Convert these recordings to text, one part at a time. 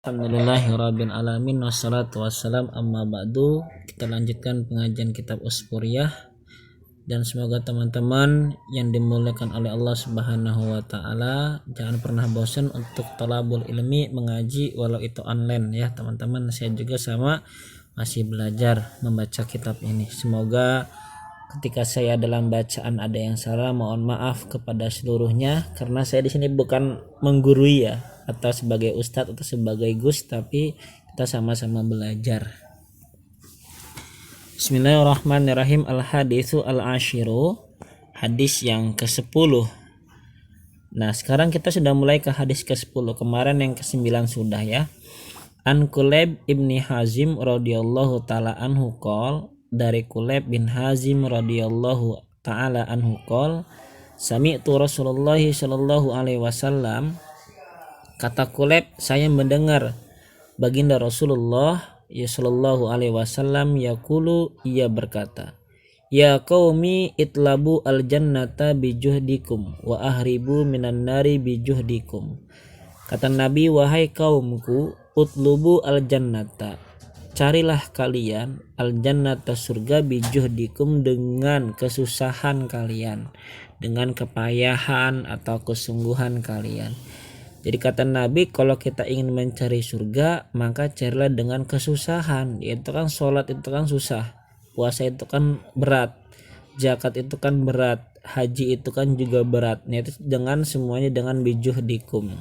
Alhamdulillahirabbil alamin wassalatu wassalam amma ba'du. Kita lanjutkan pengajian kitab Usfuriyah dan semoga teman-teman yang dimuliakan oleh Allah Subhanahu wa taala jangan pernah bosan untuk talabul ilmi, mengaji walau itu online ya teman-teman. Saya juga sama masih belajar membaca kitab ini. Semoga ketika saya dalam bacaan ada yang salah, mohon maaf kepada seluruhnya karena saya di sini bukan menggurui ya atau sebagai ustadz atau sebagai gus, tapi kita sama-sama belajar. Bismillahirrahmanirrahim. Al-haditsu al-ashiru, hadis yang ke-10. Nah, sekarang kita sudah mulai ke hadis ke-10. Kemarin yang ke-9 sudah ya. An Kulayb ibni Hazim radhiyallahu taala anhu qol, dari Kulayb bin Hazim radhiyallahu taala anhu qol, sami'tu Rasulullah sallallahu alaihi wasallam, kata Kulayb, saya mendengar baginda Rasulullah ya sallallahu alaihi wasallam yaqulu, ia berkata, ya qaumi itlabu al jannata bijuhdikum wa ahribu minan nari bijuhdikum. Kata Nabi, wahai kaumku, utlubu al jannata, carilah kalian al jannata, surga, bijuhdikum, dengan kesusahan kalian, dengan kepayahan atau kesungguhan kalian. Jadi kata Nabi, kalau kita ingin mencari surga maka carilah dengan kesusahan. Itu kan sholat itu kan susah, puasa itu kan berat, zakat itu kan berat, haji itu kan juga berat. Nah, itu dengan semuanya dengan bijuhdikum.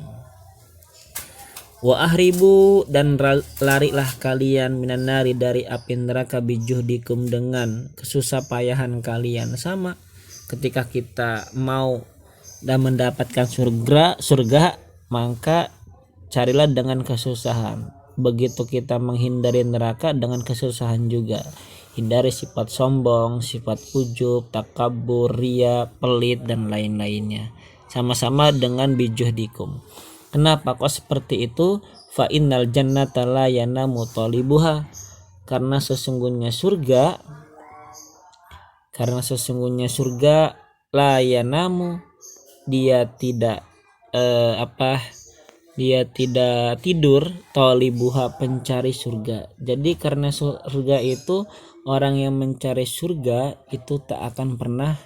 Wa ahribu, dan larilah kalian minan nari, dari api neraka, bijuhdikum, dengan kesusah payahan kalian. Sama ketika kita mau dan mendapatkan surga maka carilah dengan kesusahan. Begitu kita menghindari neraka dengan kesusahan juga. Hindari sifat sombong, sifat ujub, takabur, riya, pelit, dan lain-lainnya. Sama-sama dengan bijuhdikum. Kenapa kok seperti itu? Fa innal jannata la yanamu talibuha, karena sesungguhnya surga la yanamu, dia tidak dia tidak tidur, talibuha, pencari surga. Jadi karena surga itu, orang yang mencari surga itu tak akan pernah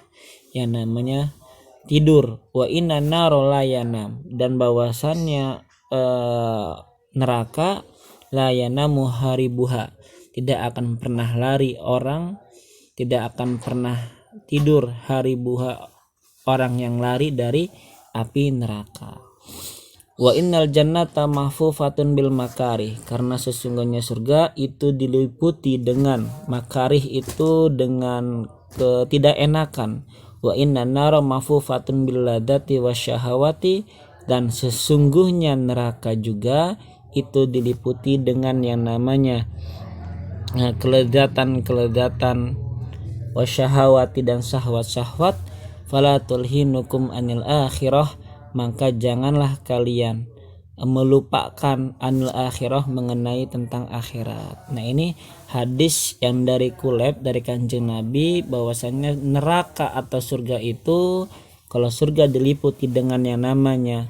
yang namanya tidur. Wa inna naro la yanam, dan bahwasannya neraka la yanamu haribuha, tidak akan pernah lari orang, tidak akan pernah tidur, haribuha, orang yang lari dari api neraka. Wa innal jannata mahfufatun bil makarih, karena sesungguhnya surga itu diliputi dengan makarih, itu dengan ketidakenakan. Wa inna nara mahfufatun bil ladati wasyahawati, dan sesungguhnya neraka juga itu diliputi dengan yang namanya kelezatan wasyahawati, dan syahwat-syahwat. Fala tulhinukum anil akhirah, maka janganlah kalian melupakan anil akhirah, mengenai tentang akhirat. Nah, ini hadis yang dari Kulayb, dari Kanjeng Nabi, bahwasanya neraka atau surga itu, kalau surga diliputi dengan yang namanya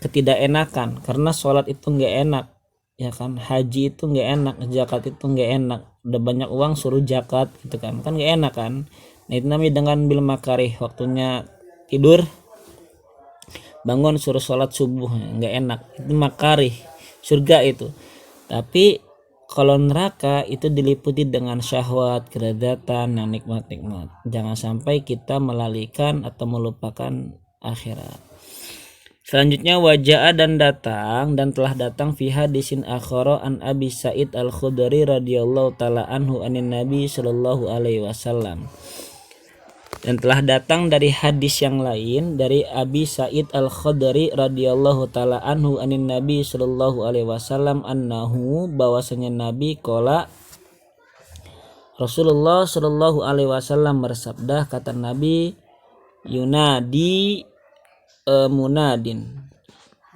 ketidakenakan, karena sholat itu nggak enak ya kan, haji itu nggak enak, zakat itu nggak enak, udah banyak uang suruh zakat gitu kan nggak enak kan. Nah, itu namanya dengan bil makarih, waktunya tidur bangun suruh sholat subuh, nggak enak, itu makarih surga itu. Tapi kalau neraka itu diliputi dengan syahwat, kelezatan, yang nikmat-nikmat. Jangan sampai kita melalaikan atau melupakan akhirat. Selanjutnya, wajah dan datang, dan telah datang fi hadisin akhara an Abi Sa'id al-Khudri radhiyallahu taala anhu anin Nabi sallallahu alaihi wasallam. Dan telah datang dari hadis yang lain dari Abi Sa'id al-Khudri radhiyallahu taala anhu anin Nabi sallallahu alaihi wasallam annahu, bahwasanya Nabi qala, Rasulullah sallallahu alaihi wasallam bersabda, kata Nabi, yunadi munadin,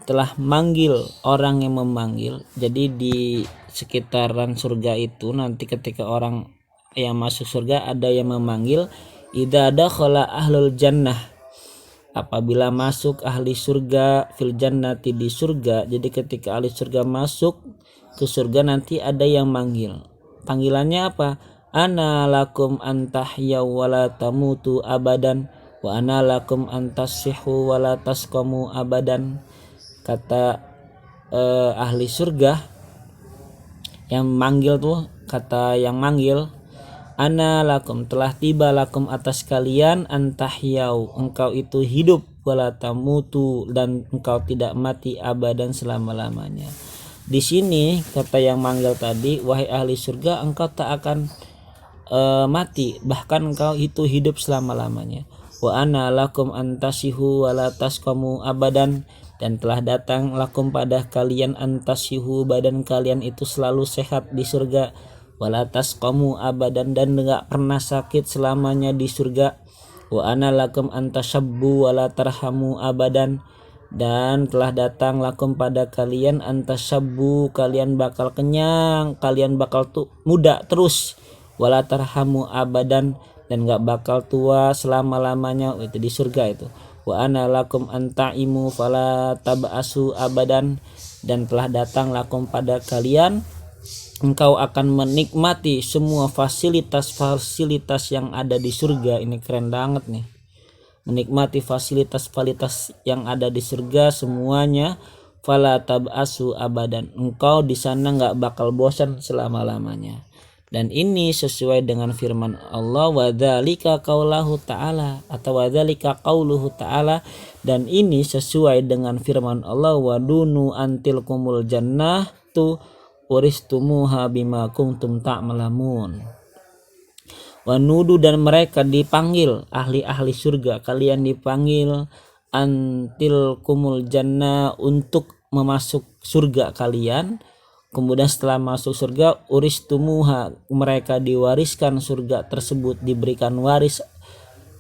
telah manggil orang yang memanggil. Jadi di sekitaran surga itu nanti ketika orang yang masuk surga ada yang memanggil, idza dakhala ahlul jannah, apabila masuk ahli surga fil jannati di surga. Jadi ketika ahli surga masuk ke surga nanti ada yang manggil. Panggilannya apa? Ana lakum antahyaw wala tamutu abadan wa ana lakum antasihu wala tasqamu abadan. Kata ahli surga yang manggil tuh, kata yang manggil, ana lakum, telah tiba lakum atas kalian, antahyau, engkau itu hidup, wala tamutu, dan engkau tidak mati abadan selama-lamanya. Di sini kata yang manggil tadi, wahai ahli surga, engkau tak akan mati, bahkan engkau itu hidup selama-lamanya. Wa ana lakum antasihu wala tasqamu abadan, dan telah datang lakum pada kalian antasihu, badan kalian itu selalu sehat di surga, wala tasqamu abadan, dan enggak pernah sakit selamanya di surga. Wa ana lakum antasabbu wala tarhamu abadan, dan telah datang lakum pada kalian antasabbu, kalian bakal kenyang, kalian bakal muda terus, wala tarhamu abadan, dan enggak bakal tua selama-lamanya. Itu di surga itu. Wa ana lakum antaimu fala tab'asu abadan, dan telah datang lakum pada kalian engkau akan menikmati semua fasilitas-fasilitas yang ada di surga. Ini keren banget nih, menikmati fasilitas-fasilitas yang ada di surga semuanya. Fala tab'asu abadan, engkau di sana enggak bakal bosan selama-lamanya. Dan ini sesuai dengan firman Allah, wadzalika qaulahu ta'ala, atau wadzalika qauluhu ta'ala, dan ini sesuai dengan firman Allah, wadunu antilkumul jannatu uristumuha bima kuntum ta'malamun. Wanudu, dan mereka dipanggil, ahli-ahli surga, kalian dipanggil antilkumul jannah, untuk memasuk surga kalian. Kemudian setelah masuk surga, uristumuha, mereka diwariskan surga tersebut, diberikan waris,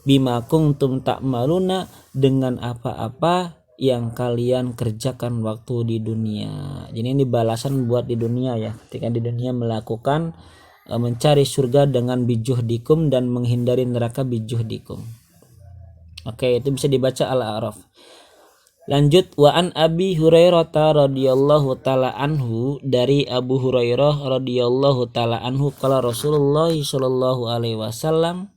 bima kuntum ta'maluna, dengan apa-apa yang kalian kerjakan waktu di dunia. Jadi ini balasan buat di dunia ya, ketika di dunia melakukan mencari surga dengan bijuhdikum dan menghindari neraka bijuhdikum. Oke, itu bisa dibaca Al-A'raf. Lanjut, wa an Abi Hurairah radhiyallahu taala anhu, dari Abu Hurairah radhiyallahu taala anhu, qala Rasulullah sallallahu alaihi wasallam,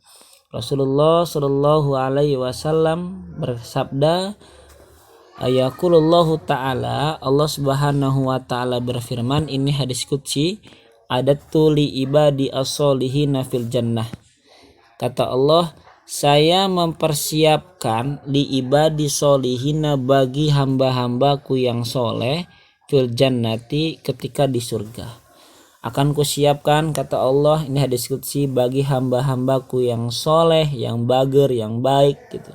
Rasulullah sallallahu alaihi wasallam bersabda, ayaqulullahu taala, Allah Subhanahu wa taala berfirman, ini hadis qudsi, adattu li ibadi as-solihina fil jannah. Kata Allah, saya mempersiapkan li ibadi solihina, bagi hamba-hambaku yang soleh, fil jannati, ketika di surga. Akan kusiapkan, kata Allah, ini hadis qudsi, bagi hamba-hambaku yang soleh, yang bager, yang baik gitu,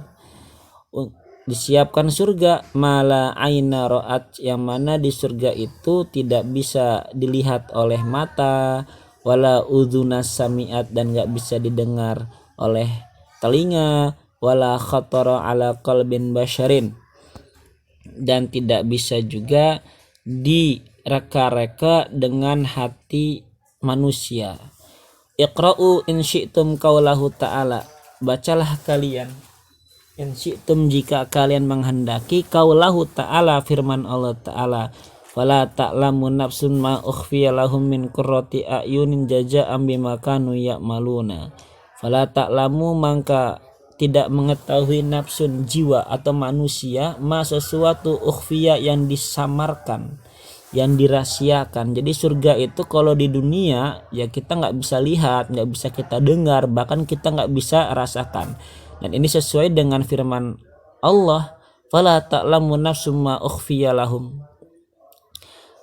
disiapkan surga, mala aina ra'at, yang mana di surga itu tidak bisa dilihat oleh mata, wala udzunas sami'at, dan gak bisa didengar oleh telinga, wala khatara ala qalbin basyarin, dan tidak bisa juga direka-reka dengan hati manusia. Iqra'u in syi'tum qaulahu ta'ala, bacalah kalian, in syi'tum, jika kalian menghendaki, qaulahu ta'ala, firman Allah ta'ala, fala ta'lamu nafsun ma ukhfiya lahum min qurrati a'yunin jazaa'an bima kanu ya'maluna. Fala ta'lamu, maka tidak mengetahui, nafsun, jiwa atau manusia, ma, sesuatu, ukhfiya, yang disamarkan, yang dirahasiakan. Jadi surga itu kalau di dunia ya kita nggak bisa lihat, nggak bisa kita dengar, bahkan kita nggak bisa rasakan. Dan ini sesuai dengan firman Allah, fala ta'lamu nafsum ma ukhfiya lahum,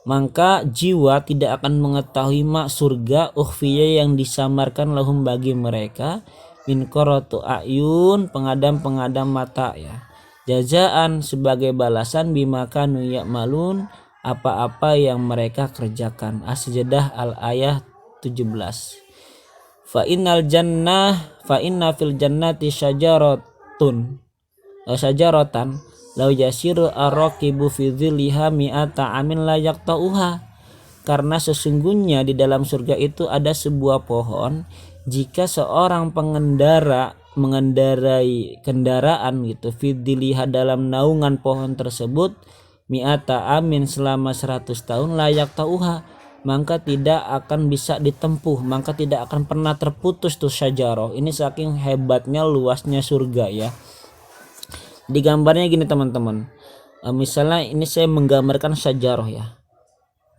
maka jiwa tidak akan mengetahui mak, surga, ukhfiya, yang disamarkan, lahum, bagi mereka, min qurratu a'yun, pengadam-pengadam mata ya, jazaan, sebagai balasan, bima kanu ya'malun, apa-apa yang mereka kerjakan. As-Sajdah al-ayah 17. Fa inna fil jannati syajaratan law yasiru ar-raqibu fi dhilliha mi'ata amin la yaqta'uha, karena sesungguhnya di dalam surga itu ada sebuah pohon, jika seorang pengendara mengendarai kendaraan gitu fidiliha dalam naungan pohon tersebut mi'ata amin selama 100 tahun layak tauha, maka tidak akan bisa ditempuh, maka tidak akan pernah terputus tuh syajarah. Ini saking hebatnya luasnya surga ya. Di gambarnya gini teman-teman, misalnya ini saya menggambarkan syajarah ya,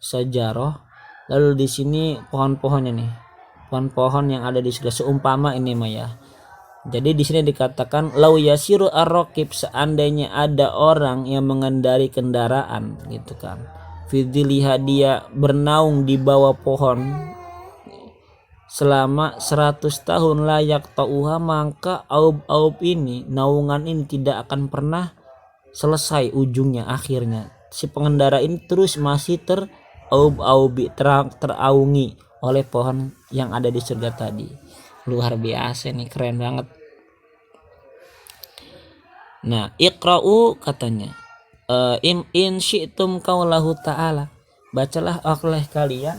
syajarah, lalu di sini pohon-pohonnya nih, pohon-pohon yang ada di surga seumpama ini mah ya. Jadi di sini dikatakan lau yasiru ar-raqib, seandainya ada orang yang mengendari kendaraan gitu kan, fidiliha dia bernaung di bawah pohon selama 100 tahun layak tauha, maka aub-aub ini, naungan ini tidak akan pernah selesai ujungnya, akhirnya si pengendara ini terus masih teraub-aubi, teraungi oleh pohon yang ada di surga tadi. Luar biasa nih, keren banget. Nah, iqra'u katanya, in syi'tum qaulahu ta'ala, bacalah oleh kalian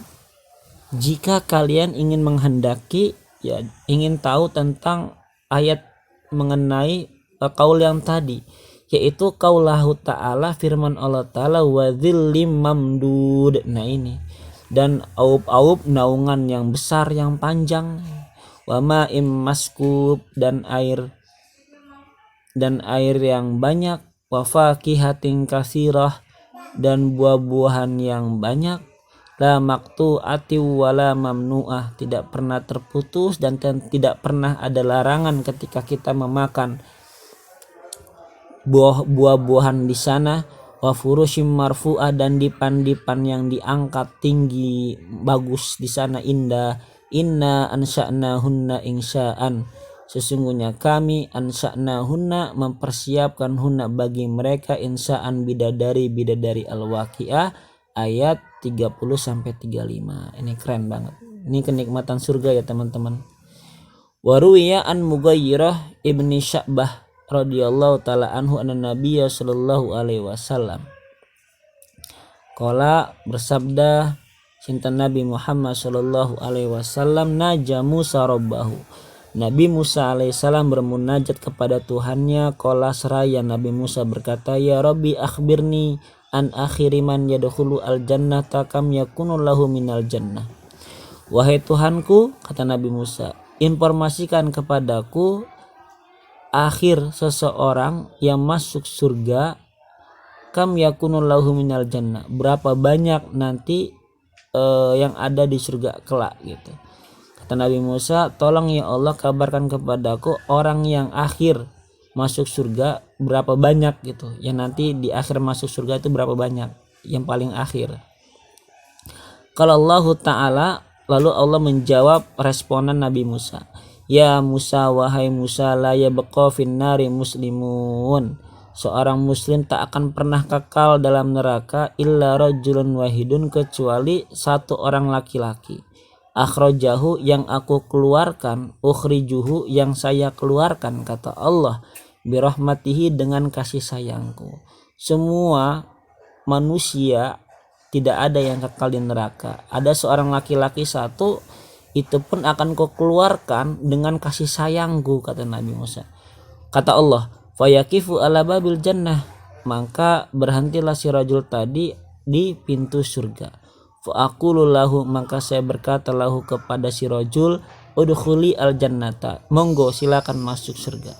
jika kalian ingin menghendaki ya, ingin tahu tentang ayat mengenai qaul yang tadi, yaitu qaulahu ta'ala, firman Allah Ta'ala, wa dzillim mamdud. Nah ini, dan aub-aub naungan yang besar yang panjang, wa ma'im maskub, dan air yang banyak, wa fakihatin katsirah, dan buah-buahan yang banyak, la maqtu'ati wala mamnu'ah, tidak pernah terputus dan tidak pernah ada larangan ketika kita memakan buah-buahan di sana, wa furushim marfu'ah, dan dipan-dipan yang diangkat tinggi bagus di sana, inna ansha'nahunna insya'an, sesungguhnya kami ansha'nahunna mempersiapkan hunna bagi mereka, insya'an bidadari al-waqi'ah, ayat 30 sampai 35. Ini keren banget. Ini kenikmatan surga ya teman-teman. Waruwiya an Mughayyirah ibni Sya'bah radhiyallahu taala anhu anna Nabiyya sallallahu alaihi wasallam qala, bersabda cinta Nabi Muhammad sallallahu alaihi wasallam, naja Musa rabbahu, Nabi Musa alaihissalam bermunajat kepada Tuhannya. Qala, seraya Nabi Musa berkata, ya Rabbi akhbirni an akhiri man yadkhulu al jannata kam yakunu lahu minal jannah. Wahai Tuhanku, kata Nabi Musa, informasikan kepadaku akhir seseorang yang masuk surga, kam yakunu lahu minal jannah, berapa banyak nanti yang ada di surga kelak gitu. Kata Nabi Musa, tolong ya Allah kabarkan kepadaku orang yang akhir masuk surga berapa banyak gitu, yang nanti di akhir masuk surga itu berapa banyak, yang paling akhir. Kalau Allah Ta'ala, lalu Allah menjawab responan Nabi Musa, ya Musa, wahai Musa, la yabqa finnari muslimun, seorang muslim tak akan pernah kekal dalam neraka, illa rajulun wahidun, kecuali satu orang laki-laki, akhrajahu, yang aku keluarkan, ukhrijuhu, yang saya keluarkan, kata Allah, birahmatihi, dengan kasih sayangku. Semua manusia tidak ada yang kekal di neraka, ada seorang laki-laki satu, itu pun akan kau keluarkan dengan kasih sayangku, kata Nabi Musa. Kata Allah, fayakifu ala babil jannah, maka berhentilah si rajul tadi di pintu surga. Fa'aqulu lahu, maka saya berkata lahu kepada si rajul, udkhuli al jannata, monggo silakan masuk surga.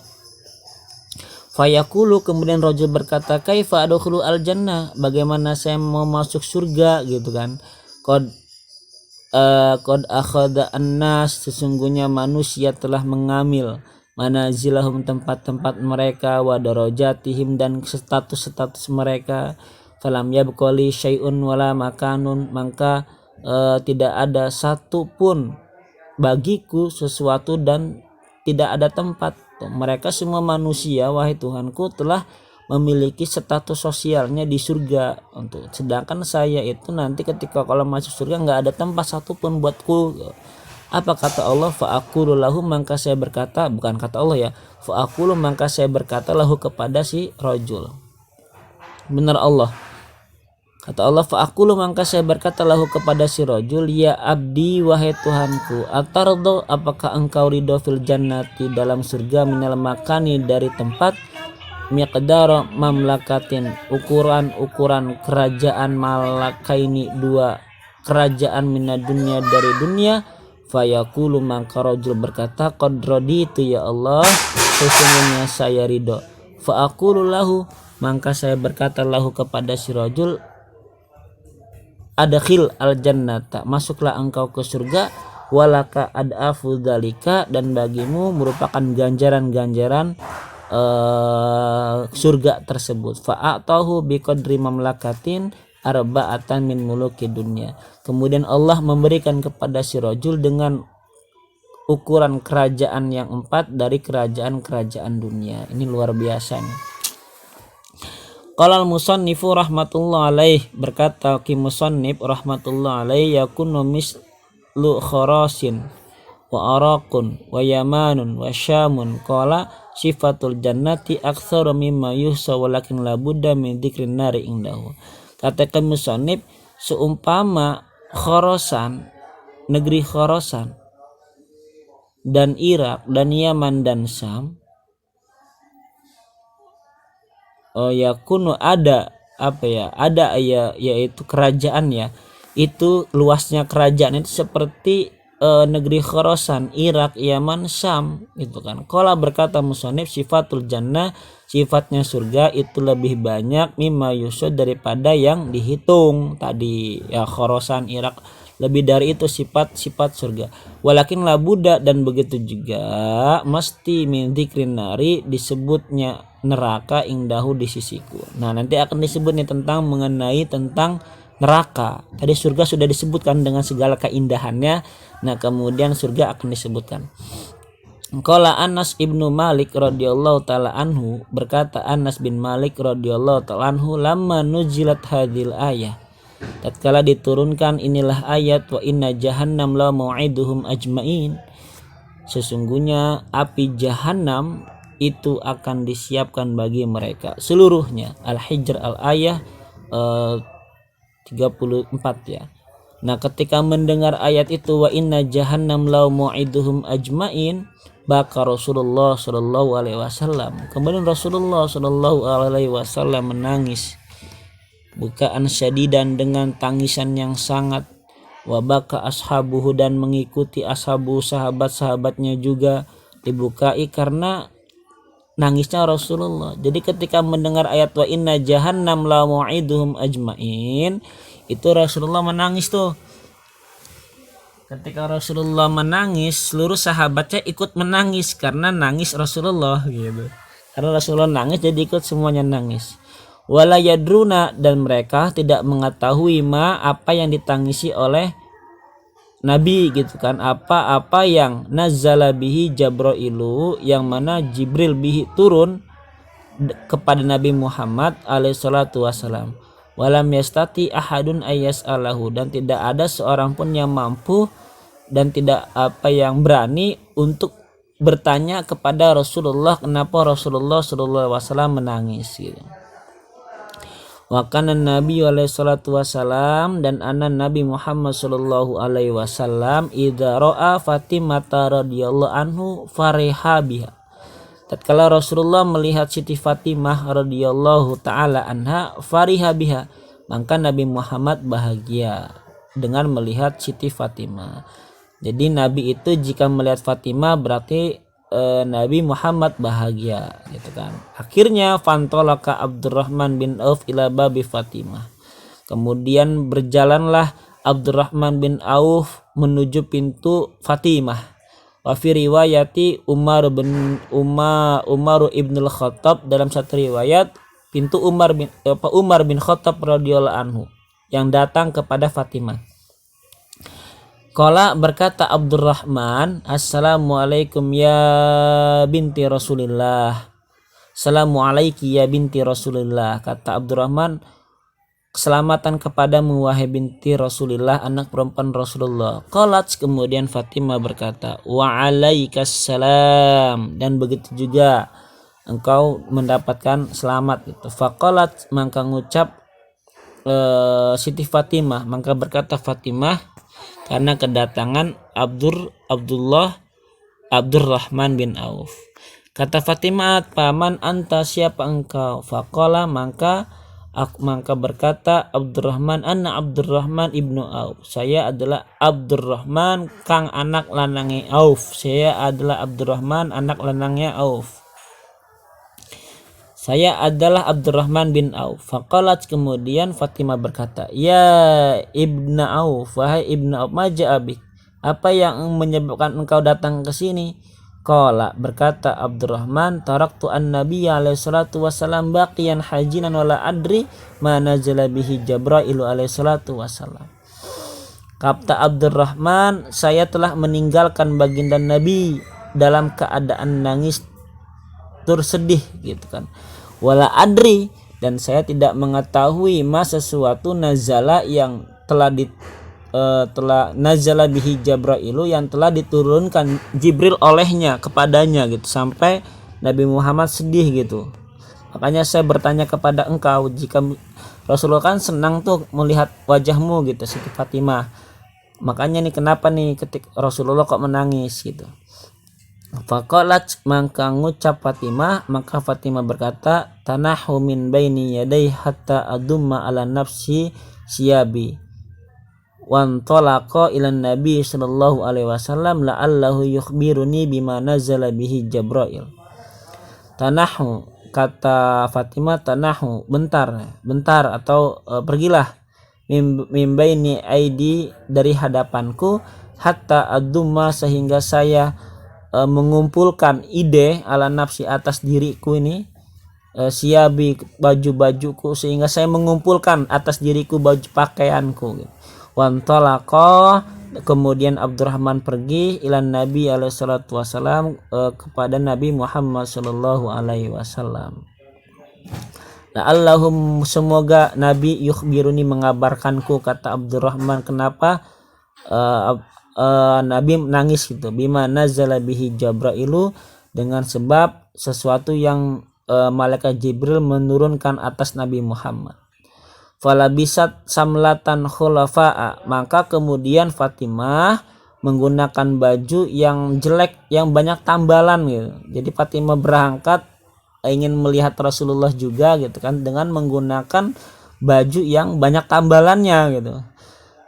Fayaqulu, kemudian rajul berkata, kaifa adkhulu al jannah, bagaimana saya mau masuk surga gitu kan. Qad akhadha an-nas, sesungguhnya manusia telah mengambil, manazilahum, tempat-tempat mereka, wa darajatihim, dan status-status mereka, falam yabqali syai'un wala makanun, maka tidak ada satu pun bagiku sesuatu dan tidak ada tempat. Mereka semua manusia, wahai Tuhanku, telah memiliki status sosialnya di surga, sedangkan saya itu nanti ketika kalau masuk surga nggak ada tempat satupun buatku. Apa kata Allah, fa'aqulu lahu, maka saya berkata, bukan kata Allah ya, fa'aqulu, maka saya berkata lahu kepada si rajul, benar Allah, Kata Allah, fa'aqulu maka saya berkata lahu kepada si rajul, ya abdi wahai Tuhanku, atardo apakah engkau ridho fil jannati dalam surga, minal makani dari tempat, miqdar mamlakatin ukuran kerajaan, malakaini dua kerajaan, minad dunya dari dunia. Fayaqulu maka rajul berkata, qad raditu ya Allah, sesungguhnya saya ridho. Fa'aqulu lahu maka saya berkata lahu kepada si rajul, adkhil al jannata, masuklah engkau ke surga, walaka ad'afu dzalika, dan bagimu merupakan ganjaran-ganjaran surga tersebut. Fa'atahu biqadri mamlakatin arba'atan min muluki dunya. Kemudian Allah memberikan kepada si rajul dengan ukuran kerajaan yang 4 dari kerajaan-kerajaan dunia. Ini luar biasa nih. Qala al-musannifu rahmatullah alaih, berkata ki musannif rahmatullah alaih, yakunu mislu kharasin wa araqun wa yamanun wa syamun. Qala sifatul jannati aktsaru mimma yuhsa walakin la budda min dzikrin nari indahu. Katakan musannif, seumpama Khorasan, negeri Khorasan dan Irak dan Yaman dan Syam, yakunu ada yaitu kerajaan ya, itu luasnya kerajaan itu seperti negeri Khorasan, Irak, Yaman, Syam gitu kan. Qala berkata musannif, sifatul jannah, sifatnya surga itu lebih banyak mimma yusud daripada yang dihitung tadi ya, Khorasan, Irak, lebih dari itu sifat-sifat surga. Walakin la buddha, dan begitu juga mesti min dzikrin nari, disebutnya neraka indahu di sisiku. Nah, nanti akan disebut nih mengenai tentang neraka. Tadi surga sudah disebutkan dengan segala keindahannya. Nah, kemudian surga akan disebutkan. Qala Anas ibnu Malik radhiyallahu taala anhu, berkata Anas bin Malik radhiyallahu taala anhu, lamma nuzilat hadhil ayah, tatkala diturunkan inilah ayat, wa inna jahannam la mau'iduhum ajmain, sesungguhnya api jahanam itu akan disiapkan bagi mereka seluruhnya. Al-Hijr al-ayah 34 ya. Nah, ketika mendengar ayat itu, wa inna jahannam la mau'iduhum ajmain, baka Rasulullah sallallahu alaihi wasallam. Kemudian Rasulullah sallallahu alaihi wasallam menangis bukaan syadidan, dengan tangisan yang sangat. Wa baka ashabuhu, dan mengikuti ashabu, sahabat-sahabatnya juga dibukai karena nangisnya Rasulullah. Jadi ketika mendengar ayat wa inna jahannam la mau'iduhum ajmain, itu Rasulullah menangis tuh. Ketika Rasulullah menangis, seluruh sahabatnya ikut menangis karena nangis Rasulullah gitu. Karena Rasulullah nangis, jadi ikut semuanya nangis. Wala yadruna, dan mereka tidak mengetahui apa yang ditangisi oleh Nabi gitu kan, apa yang nazzala bihi Jabrailu, yang mana Jibril bihi turun kepada Nabi Muhammad alaihi salatu wasalam. Walam yastati ahadun ayyas'alahu, dan tidak ada seorang pun yang mampu dan tidak yang berani untuk bertanya kepada Rasulullah kenapa Rasulullah sallallahu alaihi wasallam menangis gitu. Wa kana Nabi alaihi salatu wasalam, dan Nabi Muhammad sallallahu alaihi wasallam, idza ra'a Fatimah radhiyallahu anhu fariha biha, tatkala Rasulullah melihat Siti Fatimah radhiyallahu taala anha, fariha biha, maka Nabi Muhammad bahagia dengan melihat Siti Fatimah. Jadi Nabi itu jika melihat Fatimah berarti Nabi Muhammad bahagia gitu kan. Akhirnya fantolaka Abdurrahman bin Auf ila babi Fatimah, kemudian berjalanlah Abdurrahman bin Auf menuju pintu Fatimah. Wa fi riwayati Umar ibn al-Khattab, dalam satu riwayat pintu Umar bin Khattab radhiyallahu anhu yang datang kepada Fatimah. Qala berkata Abdurrahman, assalamualaikum ya binti Rasulillah. Assalamualaikum ya binti Rasulillah. Kata Abdurrahman, keselamatan kepadamu wahai binti Rasulillah, anak perempuan Rasulullah. Qalat, kemudian Fatimah berkata, wa alaikassalam, dan begitu juga engkau mendapatkan selamat gitu. Faqalat, maka ngucap Siti Fatimah, maka berkata Fatimah karena kedatangan Abdurrahman bin Auf. Kata Fatimah, paman anta, siapa engkau? Faqala, maka berkata Abdurrahman, anna Abdurrahman ibnu Auf, saya adalah Abdurrahman kang anak lanange Auf. Saya adalah Abdurrahman anak lanangnya Auf. Saya adalah Abdurrahman bin Auf. Faqalat, kemudian Fatimah berkata, ya ibna Auf, wahai ibnu Auf, maja abik, apa yang menyebabkan engkau datang ke sini? Qala, berkata Abdurrahman, taraktu an-nabiy alaihi salatu wasallam baqiyan hajinan wala adri ma nazala bihi Jibril alaihi salatu wasallam. Kata Abdurrahman, saya telah meninggalkan baginda Nabi dalam keadaan nangis tersedih gitu kan. Wala adri, dan saya tidak mengetahui sesuatu nazala yang telah nazala bihi Jibril, yang telah diturunkan Jibril olehnya kepadanya gitu, sampai Nabi Muhammad sedih gitu. Makanya saya bertanya kepada engkau, jika Rasulullah kan senang tuh melihat wajahmu gitu, Siti Fatimah. Makanya nih kenapa nih ketika Rasulullah kok menangis gitu. Faqalat, maka ngucap Fatimah, maka Fatimah berkata, tanahu min baini yadai hatta adumma ala nafsi siyabi wantalaqa ila nabi sallallahu alaihi wasallam la'allahu yukhbiruni bima nazala bihi Jibril. Tanahu, kata Fatimah, tanahu, bentar atau pergilah, min baini aidi, dari hadapanku, hatta adumma, sehingga saya mengumpulkan ide, ala nafsi, atas diriku ini, siabi, baju-bajuku, sehingga saya mengumpulkan atas diriku baju pakaianku. Wantalaqa, kemudian Abdurrahman pergi, ilan Nabi alaihi salatu wasallam, kepada Nabi Muhammad sallallahu alaihi wasallam. La'allahum, semoga Nabi yukhbiruni, mengabarkanku, kata Abdurrahman, kenapa Nabi nangis gitu, bima nazala bihi Jibril, dengan sebab sesuatu yang malaikat Jibril menurunkan atas Nabi Muhammad. Falabisat samlatan khulafa'a, maka kemudian Fatimah menggunakan baju yang jelek, yang banyak tambalan gitu. Jadi Fatimah berangkat ingin melihat Rasulullah juga gitu kan, dengan menggunakan baju yang banyak tambalannya gitu.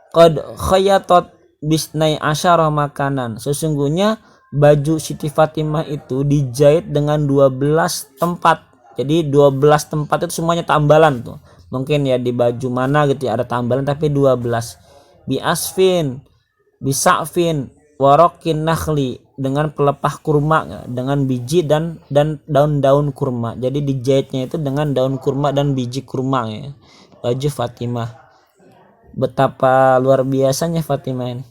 Qad khayatat bisnai asyara makanan, sesungguhnya baju Siti Fatimah itu dijahit dengan 12 tempat. Jadi 12 tempat itu semuanya tambalan tuh. Mungkin ya di baju mana gitu ya ada tambalan, tapi 12. Bi asfin, bisa'fin, warokin nakhli, dengan pelepah kurma, dengan biji dan daun-daun kurma. Jadi dijahitnya itu dengan daun kurma dan biji kurma ya. Baju Fatimah. Betapa luar biasanya Fatimah ini.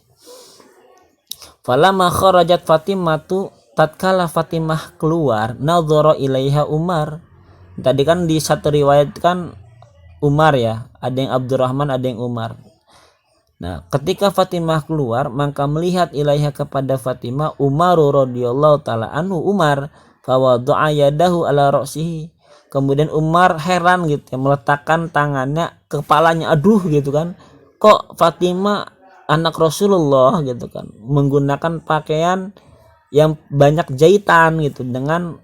Falamma kharajat Fatimatu, tatkala Fatimah keluar, nadhara ilaiha Umar. Tadi kan di satu riwayat kan Umar ya, ada yang Abdurrahman, ada yang Umar. Nah, ketika Fatimah keluar, maka melihat ilaiha, kepada Fatimah, Umar radhiyallahu taala anhu, Umar, fawadha'a yadahu ala ra'sihi. Kemudian Umar heran gitu ya, meletakkan tangannya ke kepalanya. Aduh gitu kan, kok Fatimah anak Rasulullah gitu kan menggunakan pakaian yang banyak jahitan gitu, dengan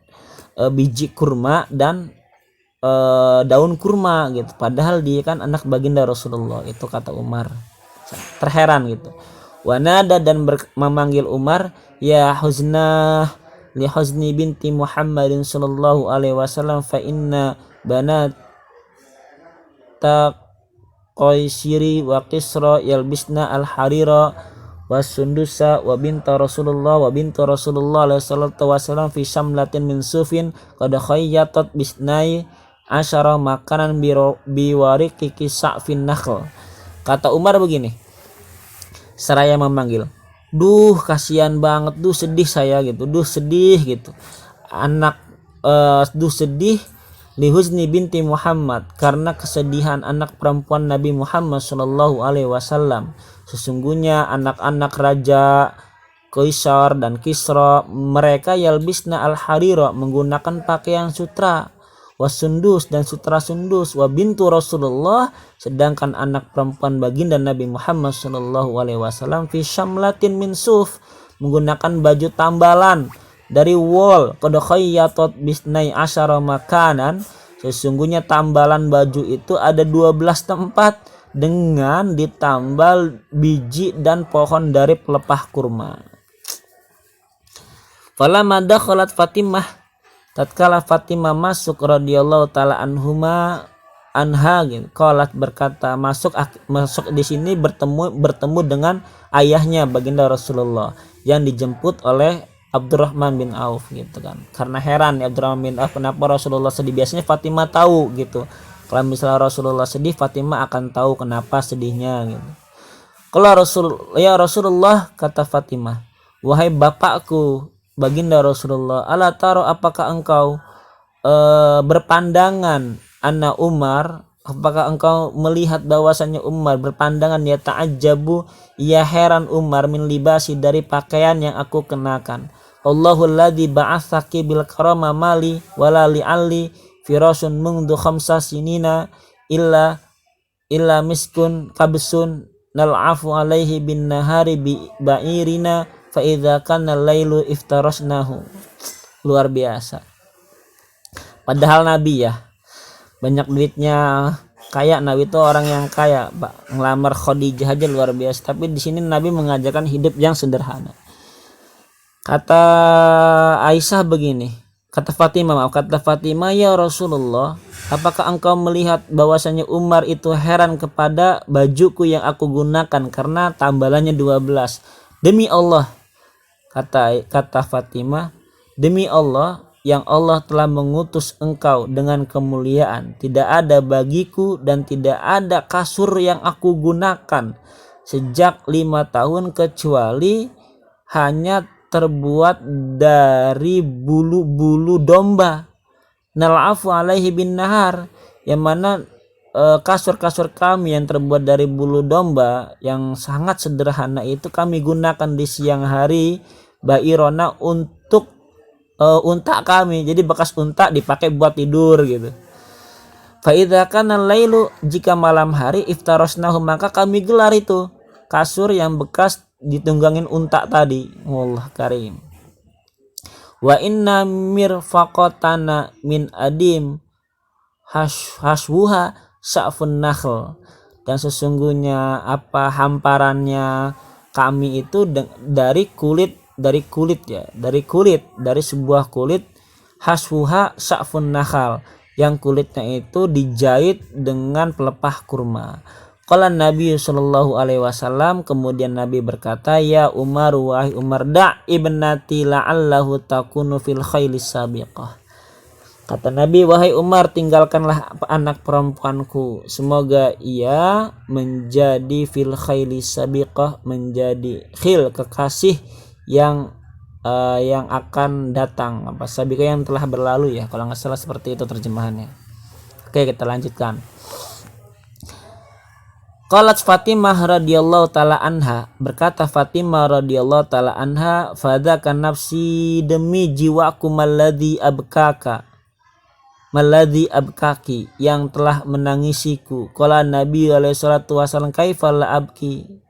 biji kurma dan daun kurma gitu, padahal dia kan anak baginda Rasulullah. Itu kata Umar, terheran gitu. Wanada, dan memanggil Umar, ya huzna li huzni binti Muhammadin sallallahu alaihi wasallam, fa inna banata Qaisiri wa Qisra yalbisna al-harira wa sundusa wa bintu Rasulullah alaihi salatu wasallam fi samlatin min sufin qad khayyatat bisnai asyara makanan biwariki kisa'fin nakhl. Kata Umar begini, seraya memanggil, duh kasihan banget, duh sedih saya gitu, duh sedih gitu, duh sedih lihuzni binti Muhammad, karena kesedihan anak perempuan Nabi Muhammad sallallahu alaihi wasallam. Sesungguhnya anak-anak raja Qaisar dan Kisra, mereka yalbisna al-harira, menggunakan pakaian sutra, Wasundus dan Sutra Sundus, wa bintu Rasulullah sedangkan anak perempuan baginda Nabi Muhammad sallallahu alaihi wasallam fi syamlatin min suf menggunakan baju tambalan dari wol, qad khayyatat bisnai asyara makanan, sesungguhnya tambalan baju itu ada 12 tempat dengan ditambal biji dan pohon dari pelepah kurma. Falamma dakhalat Fatimah, tatkala Fatimah masuk radhiyallahu taala anha gitu. Qalat berkata, masuk di sini bertemu dengan ayahnya baginda Rasulullah yang dijemput oleh Abdurrahman bin Auf gitu kan. Karena heran ya Abdurrahman bin Auf kenapa Rasulullah sedih. Biasanya Fatimah tahu gitu. Kalau misalnya Rasulullah sedih, Fatimah akan tahu kenapa sedihnya gitu. Kalau Rasulullah, kata Fatimah, wahai bapakku baginda Rasulullah, ala taro apakah engkau berpandangan anna Umar, apakah engkau melihat bahwasannya Umar berpandangan ya ta'ajjabu, ya heran Umar min libasi dari pakaian yang aku kenakan. Allahul ladzi ba'atsaki bil karama mali wala li'alli firasun mundu khamsa sinina illa miskun kabsun nal'afu alaihi bin nahari bi ba'irina fa idza kana lailu iftarasnahu. Luar biasa. Padahal Nabi ya banyak duitnya, kaya. Nabi itu orang yang kaya, Pak. Ngelamar Khadijah aja luar biasa. Tapi di sini Nabi mengajarkan hidup yang sederhana. Kata Aisyah begini, kata Fatimah, ya Rasulullah, apakah engkau melihat bahwasanya Umar itu heran kepada bajuku yang aku gunakan karena tambalannya 12? Demi Allah, kata Fatimah, demi Allah yang Allah telah mengutus engkau dengan kemuliaan, tidak ada bagiku dan tidak ada kasur yang aku gunakan sejak 5 tahun kecuali hanya terbuat dari bulu-bulu domba. Nal'afu alaihi bin nahar, yang mana kasur-kasur kami yang terbuat dari bulu domba yang sangat sederhana itu kami gunakan di siang hari bairona untuk unta kami. Jadi bekas unta dipakai buat tidur gitu. Fa idza kana lailu, jika malam hari iftarasnahu, maka kami gelar itu kasur yang bekas ditunggangin unta tadi. Allah karim. Wa inna mirfaqatana min adim haswuha sa'fun nakhl, dan sesungguhnya hamparannya kami itu dari sebuah kulit, haswuha sa'fun nakhl, yang kulitnya itu dijahit dengan pelepah kurma. Qala Nabi sallallahu alaihi wasallam, kemudian Nabi berkata, ya Umar, wahai Umar, da' ibnati la'allahu takunu fil khailis sabiqah. Kata Nabi, wahai Umar, tinggalkanlah anak perempuanku, semoga ia menjadi fil khailis sabiqah, menjadi khil, kekasih yang akan datang. Sabiqah yang telah berlalu ya, kalau nggak salah seperti itu terjemahannya. Oke, kita lanjutkan. Qalat Fatimah radhiyallahu taala anha, berkata Fatimah radhiyallahu taala anha, fadzaka nafsi, demi jiwaku malladzi abkaki, yang telah menangisiku. Qala Nabi alaihi salatu wasallam, kaifa la abki,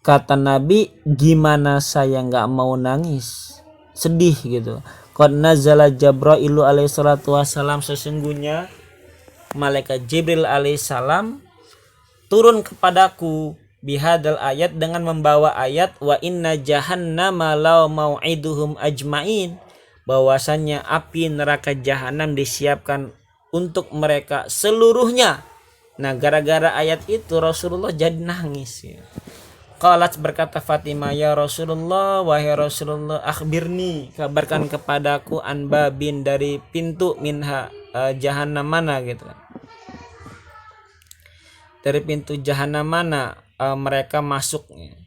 kata Nabi, gimana saya nggak mau nangis, sedih gitu. Qad nazala Jibril alaihi salatu wasallam, sesungguhnya malaikat Jibril alaihissalam turun kepadaku bihadal ayat, dengan membawa ayat wa inna jahannama law mau'iduhum ajmain, bahwasannya api neraka jahanam disiapkan untuk mereka seluruhnya. Nah, gara-gara ayat itu Rasulullah jadi nangis ya. Qalat, berkata Fatimah, ya Rasulullah, wahai Rasulullah, akhbirni, kabarkan kepadaku, an babin, dari pintu, minha jahannam mana gitu kan, dari pintu jahanam mana mereka masuknya.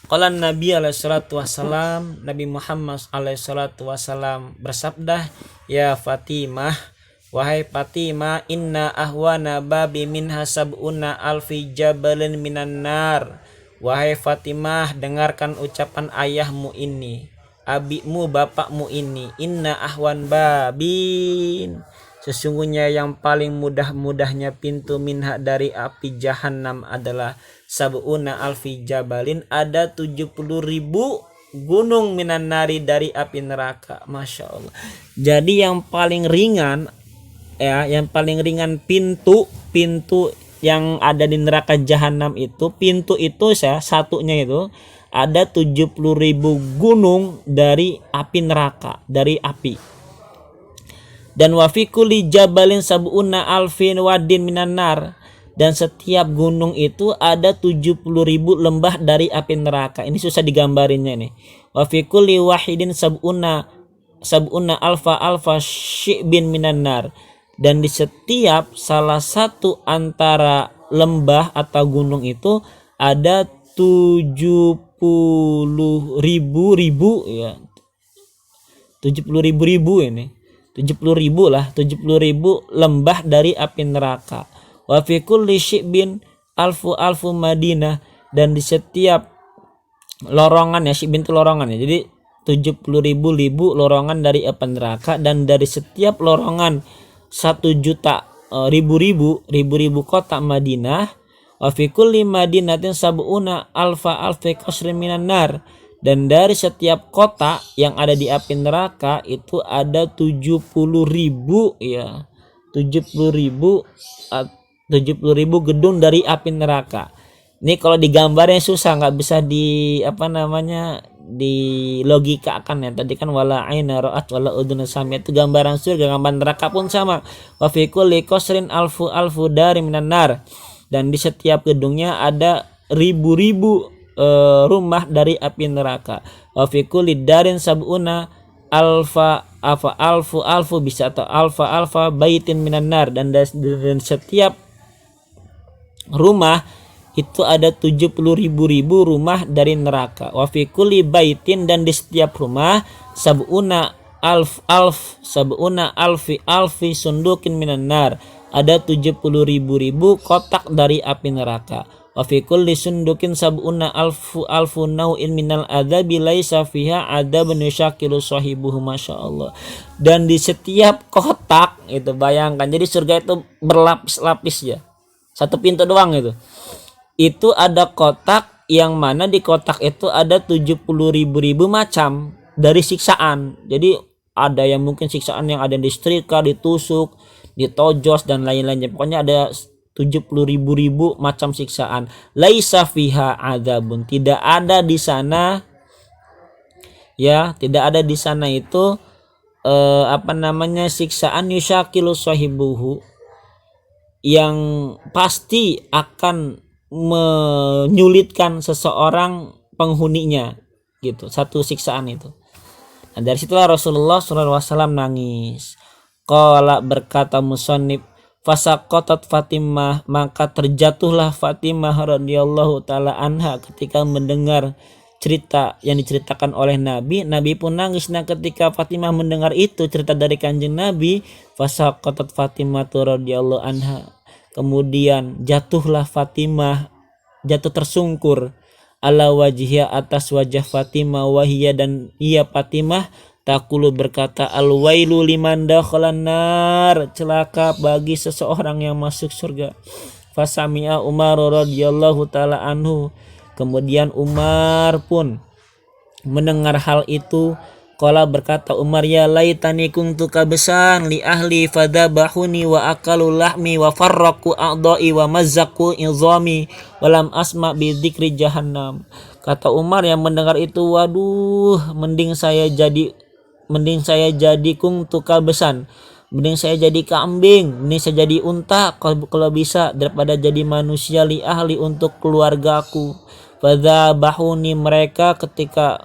Qala Nabi alaihi salatu wasalam, Nabi Muhammad alaihi salatu wasalam bersabda, ya Fatimah, wahai Fatimah, inna ahwana babi minha sab'una alfi jabalin minan nar. Wahai Fatimah, dengarkan ucapan ayahmu ini. abimu bapakmu ini, inna ahwan babin, sesungguhnya yang paling mudah-mudahnya pintu minha dari api jahanam adalah sab'una alfi jabalin, ada 70.000 gunung minan nari dari api neraka. Masya Allah. Jadi yang paling ringan pintu yang ada di neraka jahanam itu, pintu itu satunya itu ada 70.000 gunung dari api neraka, dari api. Dan wa fi kulli jabalin sab'una alfin wadin minan nar, dan setiap gunung itu ada 70.000 lembah dari api neraka. Ini susah digambarinnya nih. Wa fi kulli wahidin sab'una alfa syi'bin minan nar, dan di setiap salah satu antara lembah atau gunung itu ada 70.000 ya. 70.000 ini. 70.000 lah, 70.000 lembah dari api neraka. Wa fi kulli syi'bin alfu Madinah, dan di setiap lorongan ya, syi'bin itu lorongan ya. Jadi 70.000 lorongan dari api neraka, dan dari setiap lorongan 1.000.000 ribu kota Madinah. Wa fi kulli madinatin sab'una alfi qasrin minan nar, dan dari setiap kota yang ada di api neraka itu ada 70.000 ya, 70.000 gedung dari api neraka. Ini kalau digambarnya susah, nggak bisa di di logika akan ya. Tadi kan wala aina ra'at wala udhun sami'at, itu gambaran surga, gambaran neraka pun sama. Wa fi kulli qasrin alfu dari minan nar, dan di setiap gedungnya ada ribu-ribu rumah dari api neraka. Wa fi kulli darin sab'una alfu bisa, atau alfa baitin minan nar, dan setiap rumah itu ada 70.000 rumah dari neraka. Wa fi kulli baitin, dan di setiap rumah sab'una alfi sundukin minan nar, ada 70.000 kotak dari api neraka. Wa fi kulli sundukin sab'una alfu nau'in minal adzabi laisa fiha adzabun yushakilu sahibuhu. masyaallah. Dan di setiap kotak itu, bayangkan, jadi surga itu berlapis-lapis ya. Satu pintu doang itu. Itu ada kotak yang mana di kotak itu ada 70.000 macam dari siksaan. Jadi ada yang mungkin siksaan yang ada di setrika, ditusuk, ditojos dan lain-lainnya. Pokoknya ada 70.000 macam siksaan. Laisa fiha adzabun, tidak ada di sana ya, tidak ada di sana itu siksaan yushakilu sahibuhu, yang pasti akan menyulitkan seseorang penghuninya gitu, satu siksaan itu. Nah, dari situlah Rasulullah SAW nangis. Qala, berkata musannif, fasaqatat Fatimah, maka terjatuhlah Fatimah radhiyallahu taala anha ketika mendengar cerita yang diceritakan oleh Nabi. Nabi pun nangis. Nah, ketika Fatimah mendengar itu cerita dari Kanjeng Nabi, fasaqatat Fatimah radhiyallahu anha, kemudian jatuhlah Fatimah, jatuh tersungkur, ala wajhiha, atas wajah Fatimah, wahiyya, dan ia Fatimah, taqulu, berkata, al-wailu liman dakhalan nar, celaka bagi seseorang yang masuk surga. Fasami'a Umar radhiyallahu taala anhu, kemudian Umar pun mendengar hal itu. Qala, berkata Umar, ya laitani kuntu kabesan li ahli fadabahuni wa akalu lahmi wa farraqu a'dha'i wa mazzaku izami wa lam asma bi dzikri jahannam. Kata Umar yang mendengar itu, waduh, mending saya jadi kuntu kabesan, mending saya jadi kambing, mending saya jadi unta kalau bisa, daripada jadi manusia, li ahli, untuk keluargaku. Fadabahuni, mereka ketika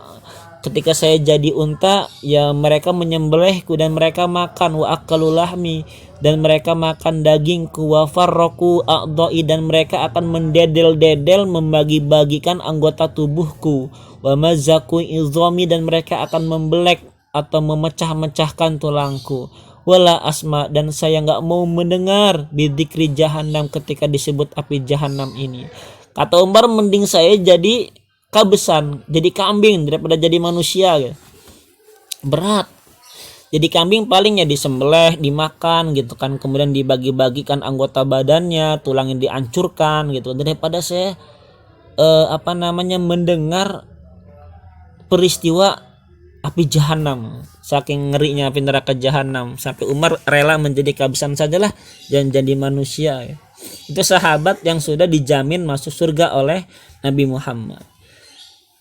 saya jadi unta, ya mereka menyembelihku dan mereka makan, wa akalu lahmi, dan mereka makan dagingku, wa farraqu a'dha'i, dan mereka akan mendedel-dedel, membagi-bagikan anggota tubuhku, wa mazzaku izami, dan mereka akan membelek atau memecah-mecahkan tulangku, wala asma, dan saya enggak mau mendengar bidzikri jahannam, ketika disebut api jahannam ini. Kata Umar, mending saya jadi kabesan, jadi kambing, daripada jadi manusia ya. berat. Jadi kambing palingnya disembelih, dimakan gitu kan, kemudian dibagi-bagikan anggota badannya, tulangnya dihancurkan gitu, daripada saya mendengar peristiwa api jahanam. Saking ngerinya api neraka jahanam sampai Umar rela menjadi kehabisan sajalah dan jadi manusia ya. Itu sahabat yang sudah dijamin masuk surga oleh Nabi Muhammad.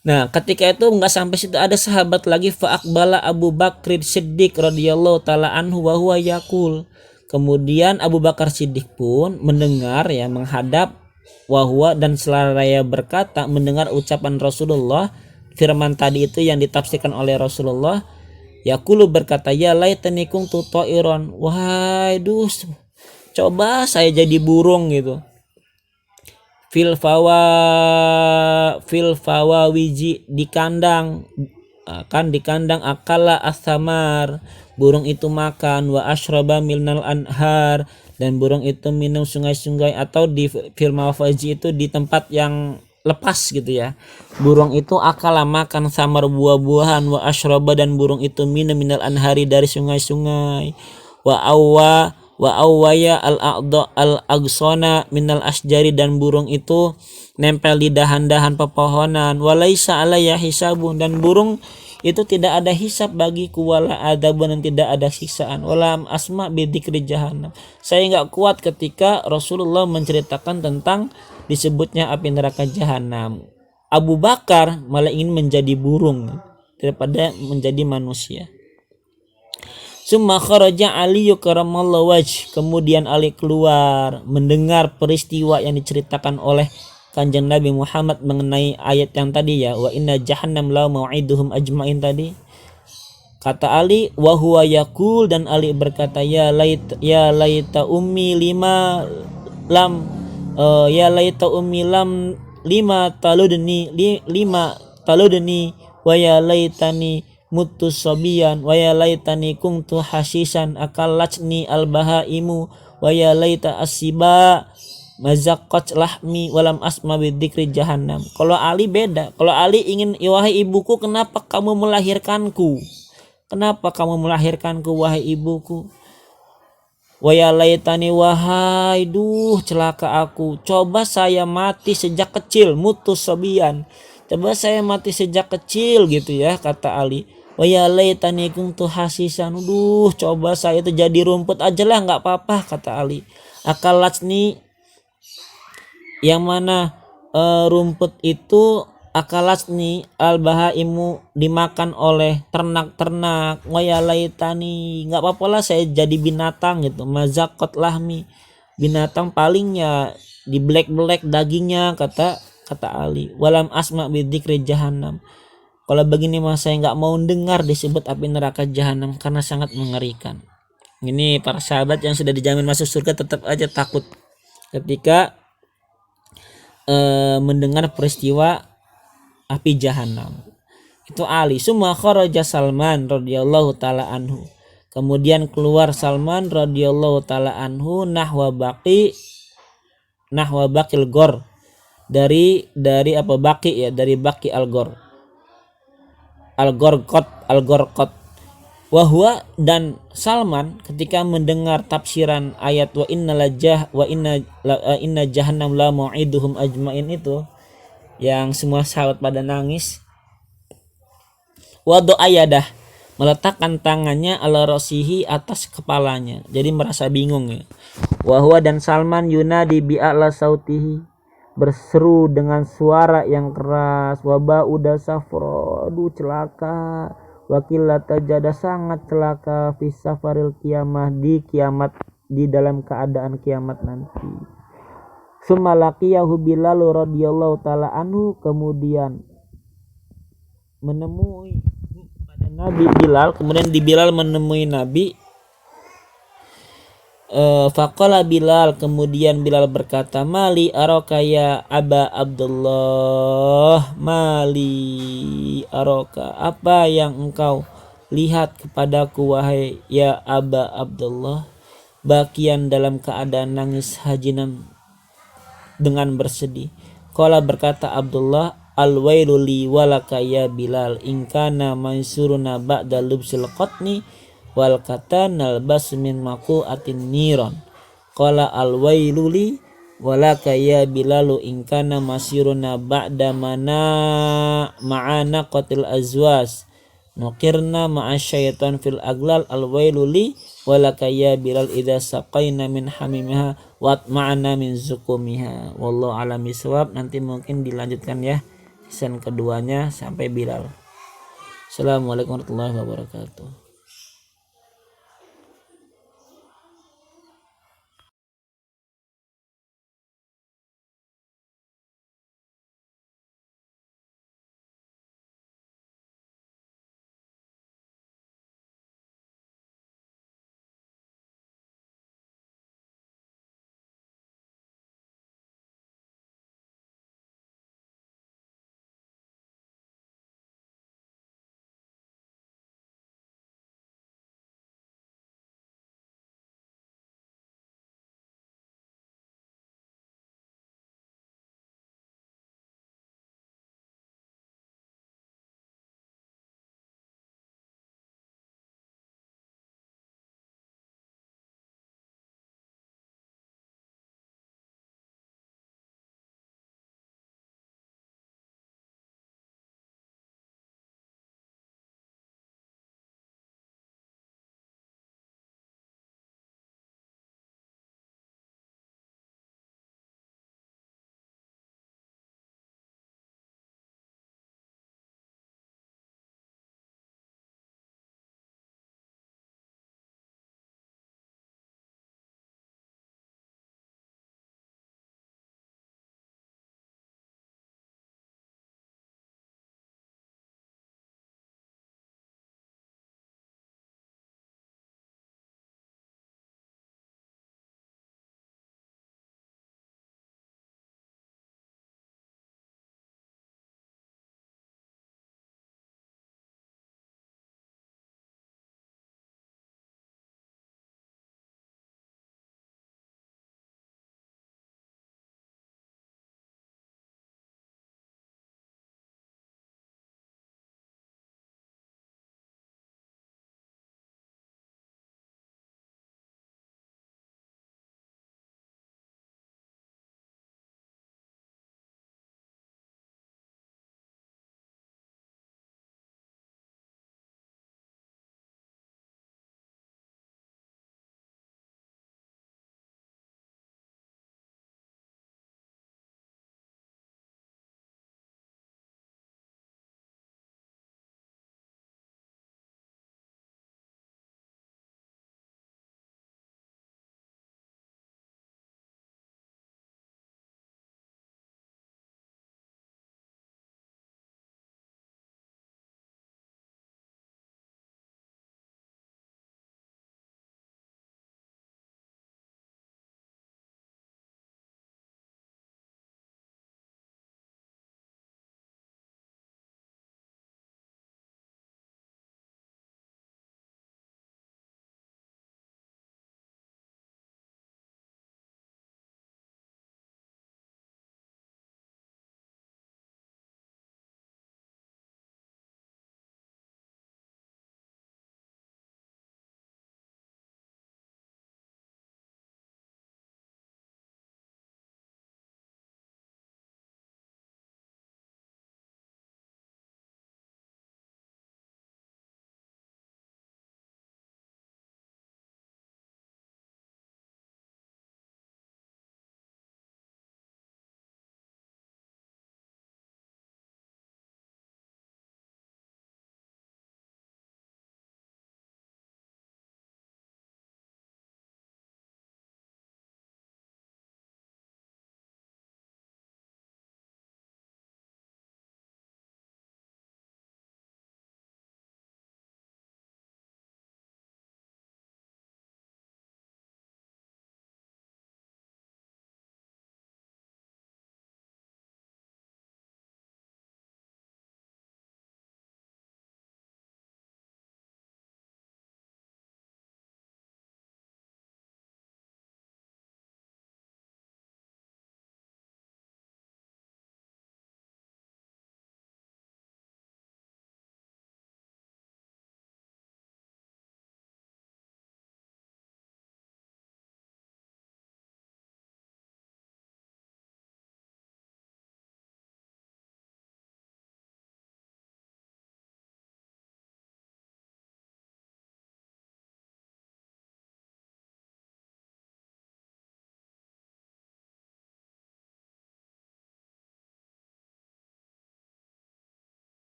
Nah, ketika itu nggak sampai situ, ada sahabat lagi, fa'aqbala Abu Bakr Siddiq radhiyallahu taala anhu wa huwa yaqul. Kemudian Abu Bakar Siddiq pun mendengar ya, menghadap wahwa dan selaraya berkata, mendengar ucapan Rasulullah, firman tadi itu yang ditafsirkan oleh Rasulullah, yaqulu berkata, ya laitani kuntu ta'iran, wahai coba saya jadi burung gitu. Fil fawawiji, di kandang akala asamar, burung itu makan, wa ashraba minal anhar, dan burung itu minum sungai-sungai, atau di fil mawafaji itu di tempat yang lepas gitu ya. Burung itu akala makan samar, buah-buahan, wa ashraba, dan burung itu minum minal anhari, dari sungai-sungai, wa awwaya al-agsona minal asjari, dan burung itu nempel di dahan-dahan pepohonan, walaisa alaya hisabun, dan burung itu tidak ada hisab bagiku, wala adabun, dan tidak ada siksaan, wala asma bidzikri jahannam. Saya enggak kuat ketika Rasulullah menceritakan tentang disebutnya api neraka jahanam. Abu Bakar malah ingin menjadi burung daripada menjadi manusia. Summa kharaja Ali karamallahu wajh, kemudian Ali keluar mendengar peristiwa yang diceritakan oleh Kanjeng Nabi Muhammad mengenai ayat yang tadi ya, wa inna jahannam la mau'iduhum ajmain tadi. Kata Ali, wa huwa yaqul, dan Ali berkata, ya laita ummi lima lam lima taludni wa ya laitani mutus sobian, wa ya laitani kuntu hasisan akalachni albahaimu, wa ya laita asiba mazaqqat lahmi walam asma bidzikri jahannam. Kalau Ali beda. Kalau Ali ingin, wahai ibuku, kenapa kamu melahirkanku? Kenapa kamu melahirkanku wahai ibuku? Wa ya laitani, wahai celaka aku, coba saya mati sejak kecil, mutus sobian, coba saya mati sejak kecil gitu ya, kata Ali. Wa ya laitani kuntu hasisan, coba saya itu jadi rumput aja lah, nggak apa-apa, kata Ali. Akalachni, yang mana rumput itu, akalachni albahaimu, dimakan oleh ternak-ternak, wa ya laitani, nggak apa-apa lah saya jadi binatang gitu, mazaqat lahmi, binatang palingnya di black dagingnya, kata Ali. Walam asma bidzikri jahannam, kalau begini mah saya nggak mau dengar disebut api neraka jahanam karena sangat mengerikan. Ini para sahabat yang sudah dijamin masuk surga tetap aja takut ketika mendengar peristiwa api jahanam. Itu Ali. Summa kharaja Salman radhiyallahu taala anhu, kemudian keluar Salman radhiyallahu taala anhu nahwa baqil gor, dari apa baqi ya, dari baqi al-gorqot. Wahwa, dan Salman ketika mendengar tafsiran ayat wa inna jahannam la mau'iduhum ajmain itu, yang semua sahabat pada nangis, wado ayadah, meletakkan tangannya ala rasihi, atas kepalanya, jadi merasa bingung ya. Wahwa, dan Salman yunadi bi'a'la sautihi, berseru dengan suara yang keras, waba udah safro, celaka, wakilata jada, sangat celaka, fi safaril kiamah, di kiamat, di dalam keadaan kiamat nanti. Summa laqiyahu Bilal radhiyallahu taala anhu, kemudian menemui pada Nabi Bilal, kemudian di Bilal menemui Nabi. Faqala Bilal, kemudian Bilal berkata, mali aroka ya Aba Abdullah, mali aroka, apa yang engkau lihat kepadaku wahai ya Aba Abdullah, bakian, dalam keadaan nangis, hajinan, dengan bersedih. Qala, berkata Abdullah, al-wailuli walaka ya Bilal in kana mansuruna ba'da lubsil qatni wal kata nalbas min maku'atin niron. Qala al-wailuli walaka ya Bilalu in kana masiruna ba'da ma'ana qatil azwas nukirna ma'asyaitan fil aglal al-wailuli walaka ya Bilal idza saqaina min hamimiha wat ma'ana min zukumiha. Wallahu a'lam bishawab. Nanti mungkin dilanjutkan ya season keduanya sampai Bilal. Assalamualaikum warahmatullahi wabarakatuh.